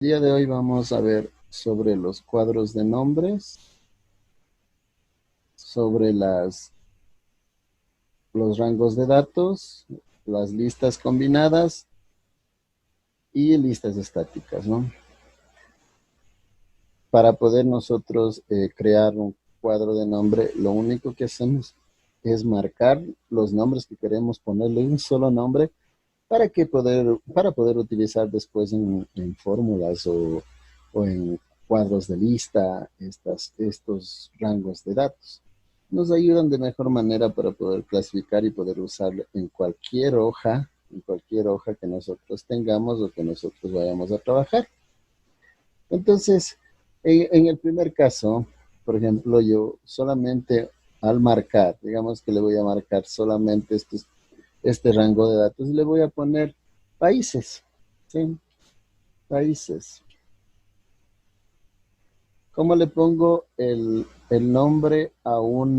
El día de hoy vamos a ver sobre los cuadros de nombres, sobre los rangos de datos, las listas combinadas y listas estáticas, ¿no? Para poder nosotros crear un cuadro de nombre, lo único que hacemos es marcar los nombres que queremos ponerle un solo nombre para poder utilizar después en fórmulas o en cuadros de lista estos rangos de datos. Nos ayudan de mejor manera para poder clasificar y poder usarlo en cualquier hoja que nosotros tengamos o que nosotros vayamos a trabajar. Entonces, en el primer caso, por ejemplo, yo solamente al marcar, digamos que le voy a marcar solamente este rango de datos y le voy a poner países, ¿sí? Países. ¿Cómo le pongo el nombre a un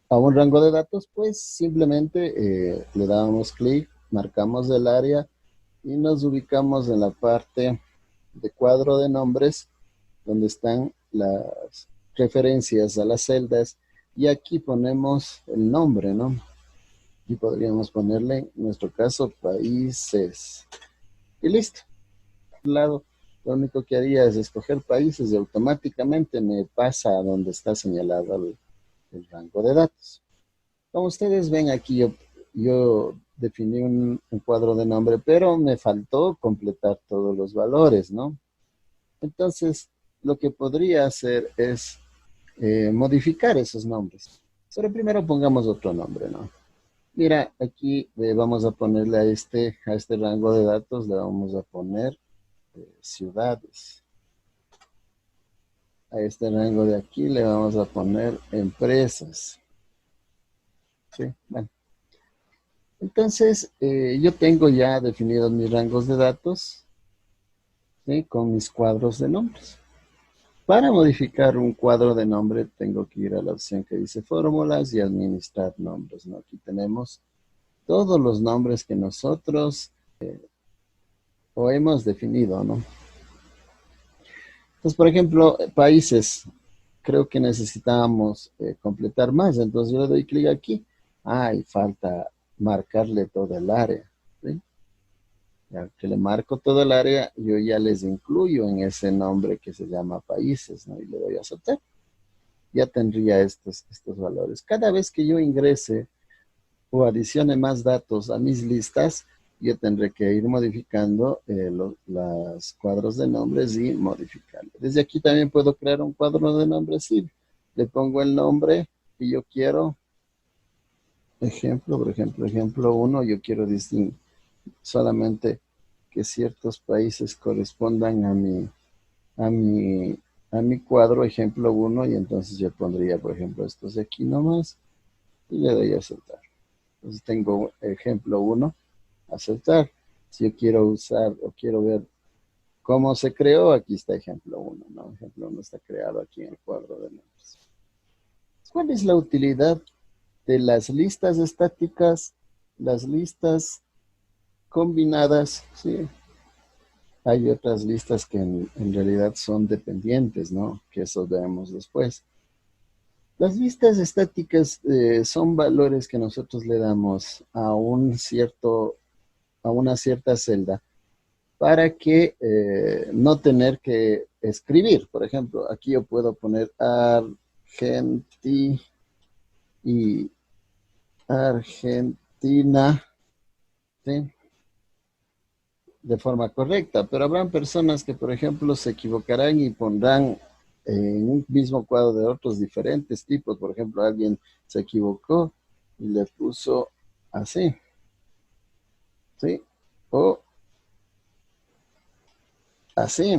rango de datos? Pues simplemente le damos clic, marcamos el área y nos ubicamos en la parte de cuadro de nombres donde están las referencias a las celdas y aquí ponemos el nombre, ¿no? Y podríamos ponerle, en nuestro caso, países. Y listo. Al lado, lo único que haría es escoger países y automáticamente me pasa a donde está señalado el rango de datos. Como ustedes ven aquí, yo definí un cuadro de nombre, pero me faltó completar todos los valores, ¿no? Entonces, lo que podría hacer es modificar esos nombres. Pero primero pongamos otro nombre, ¿no? Mira, aquí vamos a ponerle a este rango de datos, le vamos a poner ciudades. A este rango de aquí le vamos a poner empresas. ¿Sí? Bueno, entonces yo tengo ya definidos mis rangos de datos, ¿sí? Con mis cuadros de nombres. Para modificar un cuadro de nombre tengo que ir a la opción que dice fórmulas y administrar nombres, ¿no? Aquí tenemos todos los nombres que nosotros o hemos definido, ¿no? Entonces, por ejemplo, países, creo que necesitábamos completar más, entonces yo le doy clic aquí. Y falta marcarle toda el área, ¿sí? Ya que le marco todo el área, yo ya les incluyo en ese nombre que se llama países, ¿no? Y le doy a aceptar. Ya tendría estos valores. Cada vez que yo ingrese o adicione más datos a mis listas, yo tendré que ir modificando los cuadros de nombres y modificarlo. Desde aquí también puedo crear un cuadro de nombres, sí. Le pongo el nombre que yo quiero. Ejemplo, por ejemplo, ejemplo uno, yo quiero distinguir solamente que ciertos países correspondan a mi, a mi cuadro, ejemplo uno, y entonces yo pondría, por ejemplo, estos de aquí nomás, y le doy a aceptar. Entonces tengo ejemplo uno, aceptar. Si yo quiero usar o quiero ver cómo se creó, aquí está ejemplo uno, ¿no? Ejemplo uno está creado aquí en el cuadro de nombres. ¿Cuál es la utilidad de las listas estáticas, las listas combinadas? Sí, hay otras listas que en realidad son dependientes, ¿no? Que eso veremos después. Las listas estáticas son valores que nosotros le damos a una cierta celda para que no tener que escribir. Por ejemplo, aquí yo puedo poner y Argentina, ¿sí? De forma correcta, pero habrán personas que, por ejemplo, se equivocarán y pondrán en un mismo cuadro de otros diferentes tipos. Por ejemplo, alguien se equivocó y le puso así, ¿sí? O así,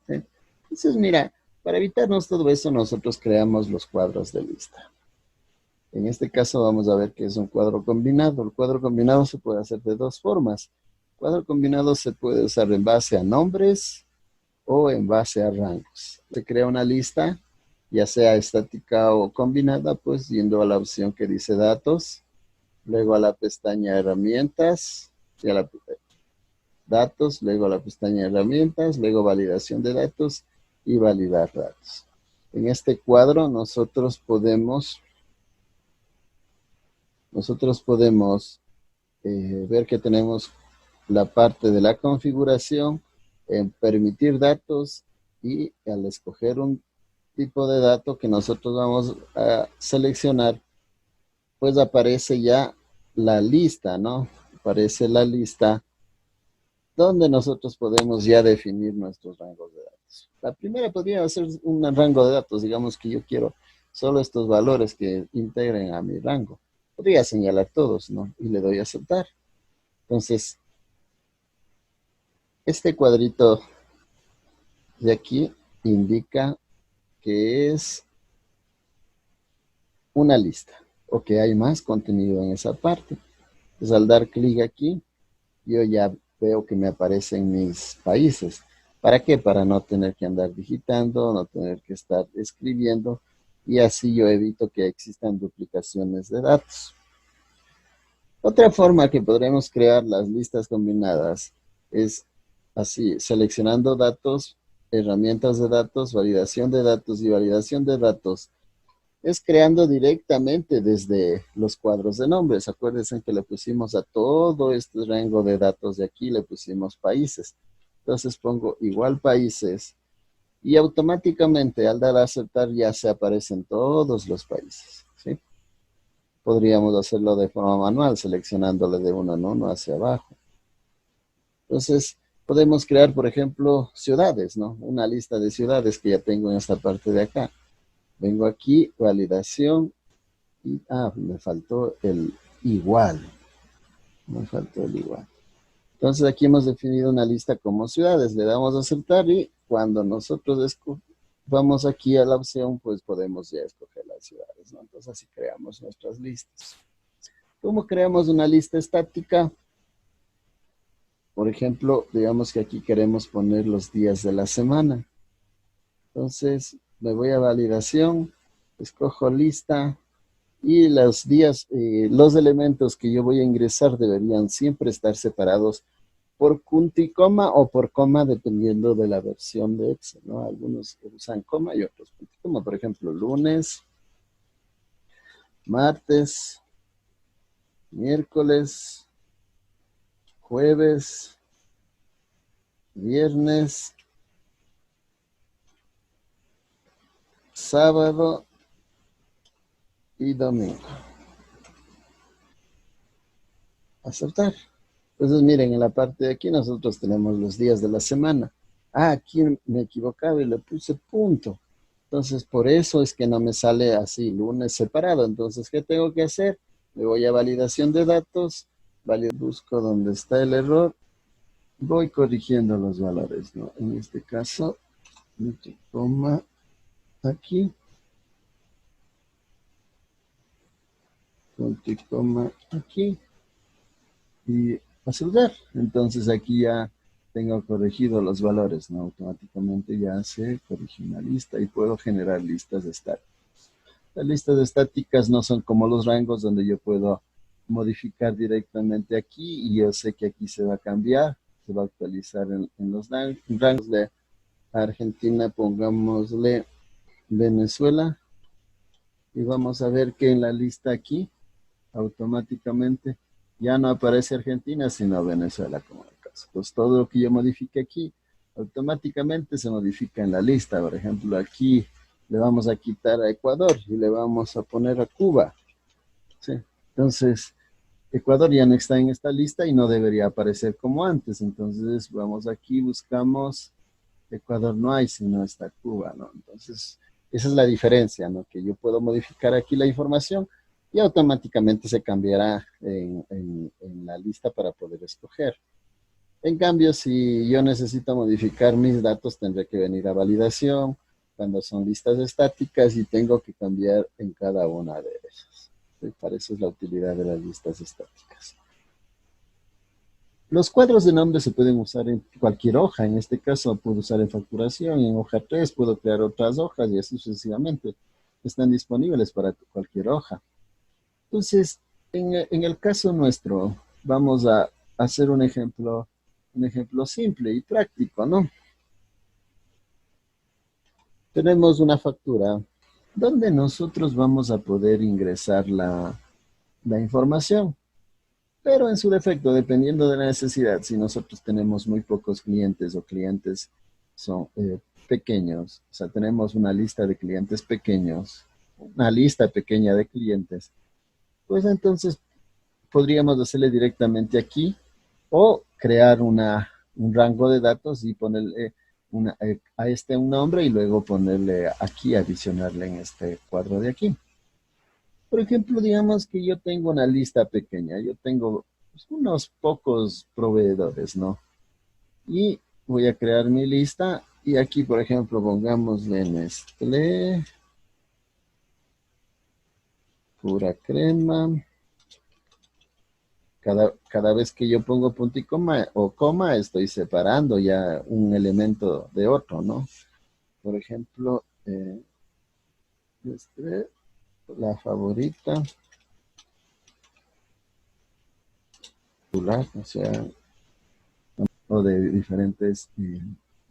¿sí? Entonces, mira, para evitarnos todo eso, nosotros creamos los cuadros de lista. En este caso vamos a ver que es un cuadro combinado. El cuadro combinado se puede hacer de dos formas. El cuadro combinado se puede usar en base a nombres o en base a rangos. Se crea una lista, ya sea estática o combinada, pues yendo a la opción que dice datos. luego a la pestaña herramientas, y a la datos, luego a la pestaña herramientas, luego validación de datos y validar datos. En este cuadro nosotros podemos ver que tenemos la parte de la configuración, en permitir datos, y al escoger un tipo de dato que nosotros vamos a seleccionar, pues aparece ya la lista, ¿no? Aparece la lista donde nosotros podemos ya definir nuestros rangos de datos. La primera podría ser un rango de datos, digamos que yo quiero solo estos valores que integren a mi rango. Podría señalar todos, ¿no? Y le doy a aceptar. Entonces, este cuadrito de aquí indica que es una lista o que hay más contenido en esa parte. Entonces, al dar clic aquí, yo ya veo que me aparecen mis países. ¿Para qué? Para no tener que andar digitando, no tener que estar escribiendo, y así yo evito que existan duplicaciones de datos. Otra forma que podremos crear las listas combinadas es así, seleccionando datos, herramientas de datos, validación de datos y validación de datos. Es creando directamente desde los cuadros de nombres. Acuérdense que le pusimos a todo este rango de datos de aquí, le pusimos países. Entonces pongo igual países y automáticamente al dar a aceptar ya se aparecen todos los países, ¿sí? Podríamos hacerlo de forma manual, seleccionándole de uno en uno hacia abajo. Entonces podemos crear, por ejemplo, ciudades, ¿no? Una lista de ciudades que ya tengo en esta parte de acá. Vengo aquí, validación. Y, me faltó el igual. Me faltó el igual. Entonces aquí hemos definido una lista como ciudades. Le damos a aceptar y cuando nosotros vamos aquí a la opción, pues podemos ya escoger las ciudades, ¿no? Entonces así creamos nuestras listas. ¿Cómo creamos una lista estática? Por ejemplo, digamos que aquí queremos poner los días de la semana. Entonces me voy a validación, escojo lista. Y los días, los elementos que yo voy a ingresar deberían siempre estar separados por punto y coma o por coma, dependiendo de la versión de Excel, ¿no? Algunos usan coma y otros punto y coma. Por ejemplo, lunes, martes, miércoles, jueves, viernes, sábado y domingo. Aceptar. Entonces, miren, en la parte de aquí nosotros tenemos los días de la semana. Aquí me equivocaba y le puse punto. Entonces, por eso es que no me sale así, lunes separado. Entonces, ¿qué tengo que hacer? Me voy a validación de datos, busco donde está el error, voy corrigiendo los valores, ¿no? En este caso, punto y coma aquí, punto y coma aquí, y asegurar. Entonces aquí ya tengo corregido los valores, ¿no? Automáticamente ya se corrigió una lista y puedo generar listas estáticas. Las listas estáticas no son como los rangos donde yo puedo modificar directamente aquí y yo sé que aquí se va a cambiar, se va a actualizar en los rangos de Argentina, pongámosle Venezuela, y vamos a ver que en la lista aquí automáticamente ya no aparece Argentina, sino Venezuela como en el caso. Pues todo lo que yo modifique aquí, automáticamente se modifica en la lista. Por ejemplo, aquí le vamos a quitar a Ecuador y le vamos a poner a Cuba, ¿sí? Entonces, Ecuador ya no está en esta lista y no debería aparecer como antes. Entonces, vamos aquí, buscamos Ecuador, no hay, sino está Cuba, ¿no? Entonces, esa es la diferencia, ¿no? Que yo puedo modificar aquí la información y automáticamente se cambiará en la lista para poder escoger. En cambio, si yo necesito modificar mis datos, tendré que venir a validación cuando son listas estáticas y tengo que cambiar en cada una de ellas. ¿Sí? Para eso es la utilidad de las listas estáticas. Los cuadros de nombre se pueden usar en cualquier hoja. En este caso, puedo usar en facturación, en hoja 3, puedo crear otras hojas y así sucesivamente. Están disponibles para cualquier hoja. Entonces, En el caso nuestro, vamos a hacer un ejemplo simple y práctico, ¿no? Tenemos una factura donde nosotros vamos a poder ingresar la información, pero en su defecto, dependiendo de la necesidad, si nosotros tenemos muy pocos clientes o clientes son pequeños, o sea, tenemos una lista de clientes pequeños, una lista pequeña de clientes, pues entonces podríamos hacerle directamente aquí o crear un rango de datos y ponerle a este un nombre y luego ponerle aquí, adicionarle en este cuadro de aquí. Por ejemplo, digamos que yo tengo una lista pequeña, yo tengo pues, unos pocos proveedores, ¿no? Y voy a crear mi lista y aquí, por ejemplo, pongámosle Nestlé, pura crema. Cada vez que yo pongo punto y coma o coma, estoy separando ya un elemento de otro, ¿no? Por ejemplo, este, la favorita, popular, o sea, o de diferentes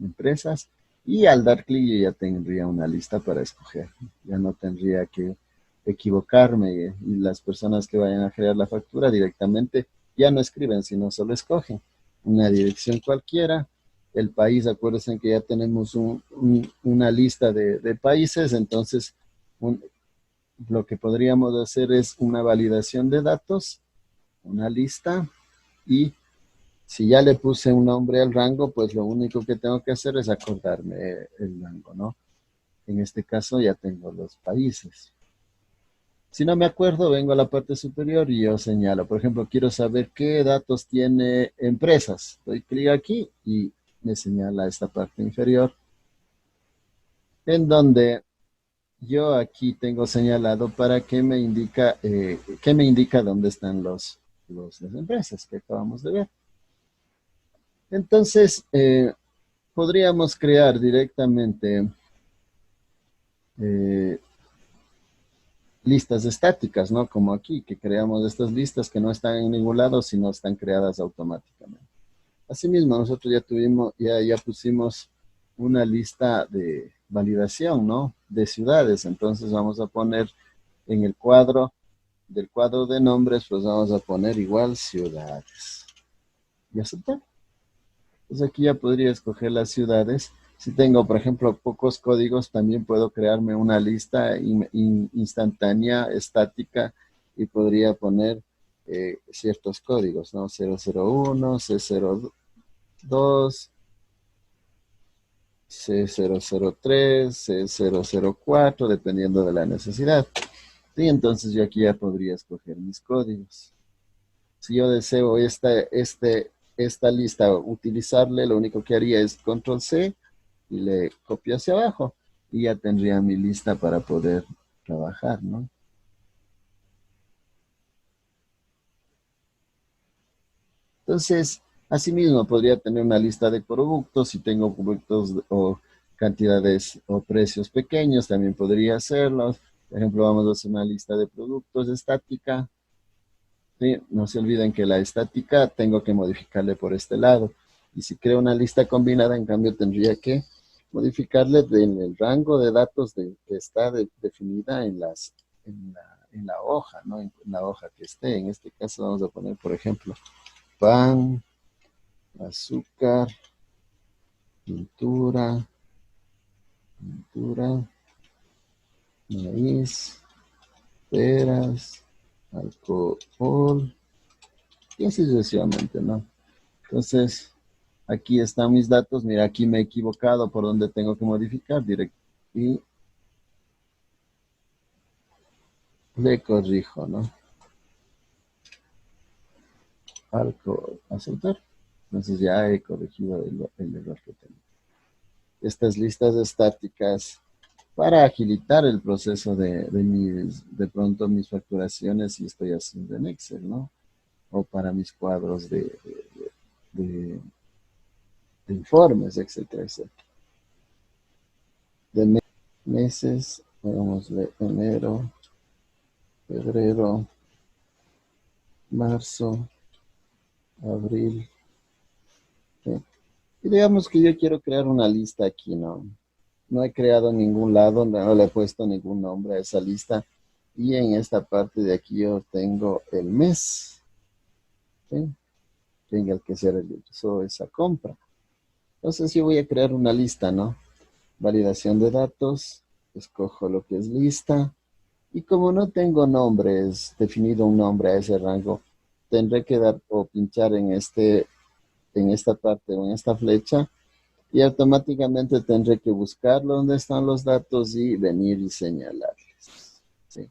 empresas. Y al dar clic yo ya tendría una lista para escoger. Ya no tendría que equivocarme y las personas que vayan a crear la factura directamente ya no escriben, sino solo escogen una dirección cualquiera. El país, acuérdense que ya tenemos una lista de países, entonces un- lo que podríamos hacer es una validación de datos, una lista y si ya le puse un nombre al rango, pues lo único que tengo que hacer es acordarme el rango, ¿no? En este caso ya tengo los países. Si no me acuerdo, vengo a la parte superior y yo señalo. Por ejemplo, quiero saber qué datos tiene empresas. Doy clic aquí y me señala esta parte inferior, en donde yo aquí tengo señalado para que me indica dónde están las empresas que acabamos de ver. Entonces, podríamos crear directamente eh, listas estáticas, ¿no? Como aquí, que creamos estas listas que no están en ningún lado, sino están creadas automáticamente. Asimismo, nosotros ya pusimos una lista de validación, ¿no? De ciudades. Entonces vamos a poner en el cuadro, del cuadro de nombres, pues vamos a poner igual ciudades. Y aceptar. Pues aquí ya podría escoger las ciudades. Si tengo, por ejemplo, pocos códigos, también puedo crearme una lista instantánea, estática, y podría poner ciertos códigos, ¿no? 001, C02, C003, C004, dependiendo de la necesidad. Y entonces yo aquí ya podría escoger mis códigos. Si yo deseo esta lista utilizarle, lo único que haría es control C y le copio hacia abajo y ya tendría mi lista para poder trabajar, ¿no? Entonces, asimismo, podría tener una lista de productos. Si tengo productos o cantidades o precios pequeños, también podría hacerlos. Por ejemplo, vamos a hacer una lista de productos estática. ¿Sí? No se olviden que la estática tengo que modificarle por este lado. Y si creo una lista combinada, en cambio, tendría que modificarle en el rango de datos que está definida en la hoja, ¿no? En la hoja que esté. En este caso vamos a poner, por ejemplo, pan, azúcar, pintura, pintura, maíz, peras, alcohol, y así sucesivamente, ¿no? Entonces, aquí están mis datos. Mira, aquí me he equivocado por donde tengo que modificar directo. Y le corrijo, ¿no? Alcohol, aceptar. Entonces ya he corregido el error que tengo. Estas listas estáticas para agilitar el proceso de pronto mis facturaciones si estoy haciendo en Excel, ¿no? O para mis cuadros de- de informes, etcétera, etcétera. De meses, vamos, de enero, febrero, marzo, abril. ¿Sí? Y digamos que yo quiero crear una lista aquí, ¿no? No he creado en ningún lado, no le he puesto ningún nombre a esa lista. Y en esta parte de aquí yo tengo el mes, ¿sí? Tenga el que se realizó esa compra. Entonces yo voy a crear una lista, ¿no? Validación de datos, escojo lo que es lista. Y como no tengo nombres, definido un nombre a ese rango, tendré que dar o pinchar en esta parte o en esta flecha y automáticamente tendré que buscar dónde están los datos y venir y señalarles. Sí,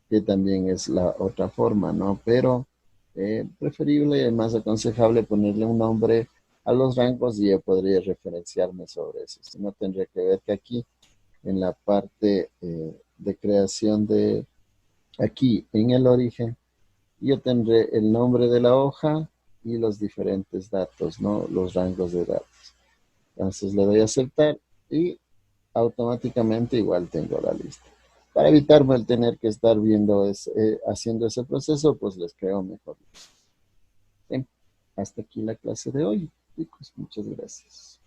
que también es la otra forma, ¿no? Pero preferible y más aconsejable ponerle un nombre a los rangos y yo podría referenciarme sobre eso. Si no, tendría que ver que aquí en la parte de creación de, aquí en el origen, yo tendré el nombre de la hoja y los diferentes datos, ¿no? Los rangos de datos. Entonces le doy a aceptar y automáticamente igual tengo la lista. Para evitarme el tener que estar viendo, haciendo ese proceso, pues les creo mejor. Bien, hasta aquí la clase de hoy, chicos. Muchas gracias.